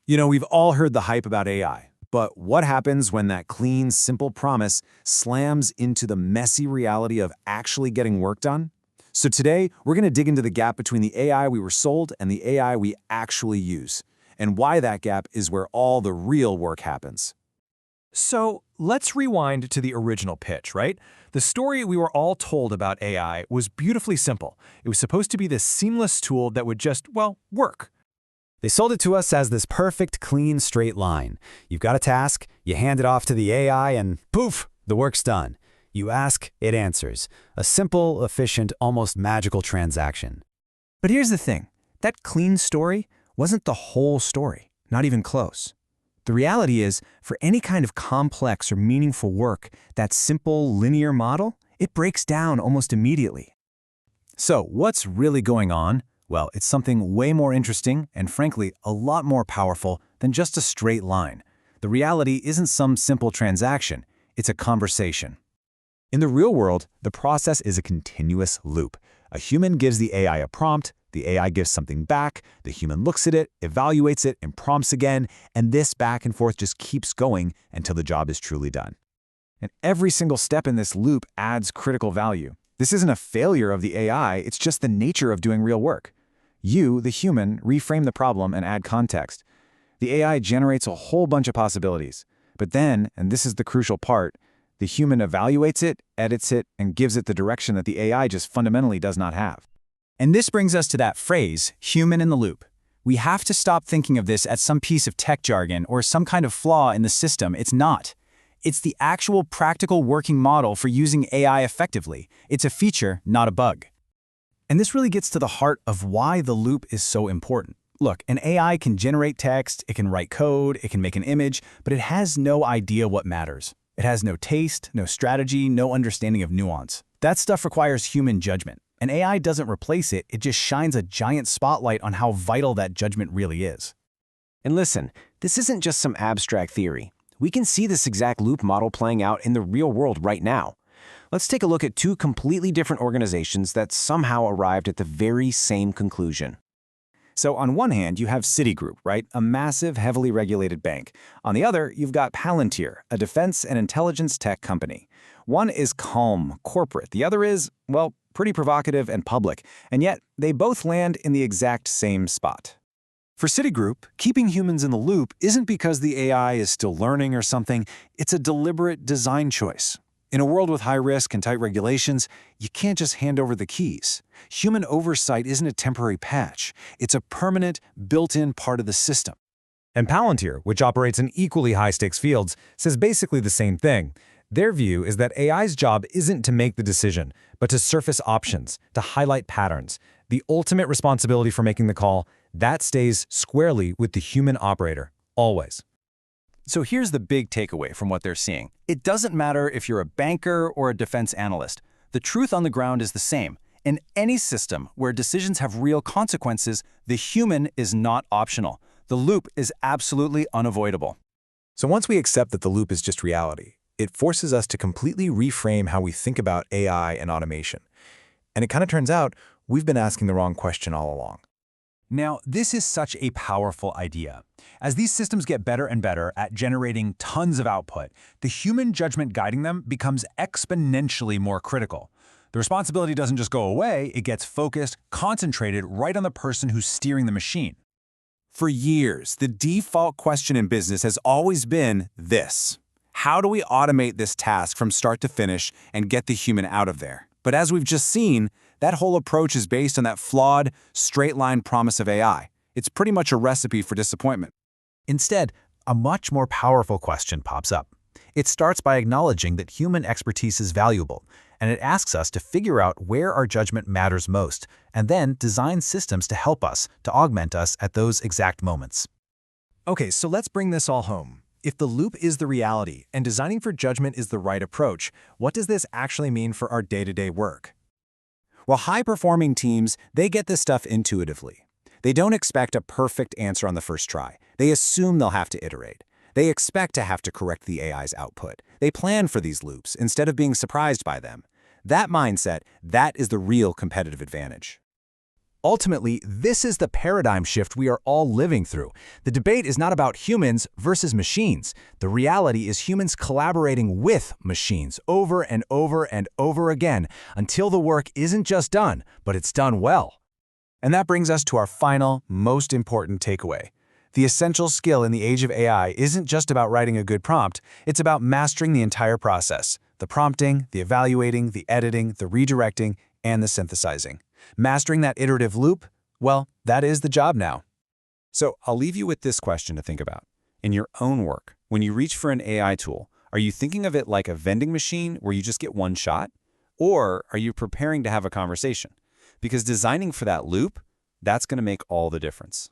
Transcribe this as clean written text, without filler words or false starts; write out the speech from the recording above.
We've all heard the hype about AI, but what happens when that clean, simple promise slams into the messy reality of actually getting work done? So today, we're going to dig into the gap between the AI we were sold and the AI we actually use, and why that gap is where all the real work happens. So let's rewind to the original pitch, right? The story we were all told about AI was beautifully simple. It was supposed to be this seamless tool that would just, well, work. They sold it to us as this perfect, clean, straight line. You've got a task, you hand it off to the AI, and poof, the work's done. You ask, it answers. A simple, efficient, almost magical transaction. But here's the thing. That clean story wasn't the whole story, not even close. The reality is, for any kind of complex or meaningful work, that simple, linear model, it breaks down almost immediately. So, what's really going on? Well, it's something way more interesting and, frankly, a lot more powerful than just a straight line. The reality isn't some simple transaction, it's a conversation. In the real world, the process is a continuous loop. A human gives the AI a prompt, the AI gives something back, the human looks at it, evaluates it, and prompts again, and this back and forth just keeps going until the job is truly done. And every single step in this loop adds critical value. This isn't a failure of the AI, it's just the nature of doing real work. You, the human, reframe the problem and add context. The AI generates a whole bunch of possibilities. But then, and this is the crucial part, the human evaluates it, edits it, and gives it the direction that the AI just fundamentally does not have. And this brings us to that phrase, human in the loop. We have to stop thinking of this as some piece of tech jargon or some kind of flaw in the system. It's not. It's the actual practical working model for using AI effectively. It's a feature, not a bug. And this really gets to the heart of why the loop is so important. Look, an AI can generate text, it can write code, it can make an image, but it has no idea what matters. It has no taste, no strategy, no understanding of nuance. That stuff requires human judgment. An AI doesn't replace it, it just shines a giant spotlight on how vital that judgment really is. And listen, this isn't just some abstract theory. We can see this exact loop model playing out in the real world right now. Let's take a look at two completely different organizations that somehow arrived at the very same conclusion. So on one hand, you have Citigroup, right? A massive, heavily regulated bank. On the other, you've got Palantir, a defense and intelligence tech company. One is calm, corporate. The other is, well, pretty provocative and public. And yet, they both land in the exact same spot. For Citigroup, keeping humans in the loop isn't because the AI is still learning or something. It's a deliberate design choice. In a world with high risk and tight regulations, you can't just hand over the keys. Human oversight isn't a temporary patch. It's a permanent, built-in part of the system. And Palantir, which operates in equally high-stakes fields, says basically the same thing. Their view is that AI's job isn't to make the decision, but to surface options, to highlight patterns. The ultimate responsibility for making the call, that stays squarely with the human operator, always. So here's the big takeaway from what they're seeing. It doesn't matter if you're a banker or a defense analyst. The truth on the ground is the same. In any system where decisions have real consequences, the human is not optional. The loop is absolutely unavoidable. So once we accept that the loop is just reality, it forces us to completely reframe how we think about AI and automation. And it kind of turns out we've been asking the wrong question all along. Now, this is such a powerful idea. As these systems get better and better at generating tons of output, the human judgment guiding them becomes exponentially more critical. The responsibility doesn't just go away, it gets focused, concentrated right on the person who's steering the machine. For years, the default question in business has always been this: how do we automate this task from start to finish and get the human out of there? But as we've just seen, that whole approach is based on that flawed, straight-line promise of AI. It's pretty much a recipe for disappointment. Instead, a much more powerful question pops up. It starts by acknowledging that human expertise is valuable, and it asks us to figure out where our judgment matters most, and then design systems to help us, to augment us at those exact moments. Okay, so let's bring this all home. If the loop is the reality and designing for judgment is the right approach, what does this actually mean for our day-to-day work? Well, high-performing teams, they get this stuff intuitively. They don't expect a perfect answer on the first try. They assume they'll have to iterate. They expect to have to correct the AI's output. They plan for these loops instead of being surprised by them. That mindset, that is the real competitive advantage. Ultimately, this is the paradigm shift we are all living through. The debate is not about humans versus machines. The reality is humans collaborating with machines over and over and over again until the work isn't just done, but it's done well. And that brings us to our final, most important takeaway. The essential skill in the age of AI isn't just about writing a good prompt, it's about mastering the entire process: the prompting, the evaluating, the editing, the redirecting, and the synthesizing. Mastering that iterative loop, well, that is the job now. So I'll leave you with this question to think about. In your own work, when you reach for an AI tool, are you thinking of it like a vending machine where you just get one shot? Or are you preparing to have a conversation? Because designing for that loop, that's going to make all the difference.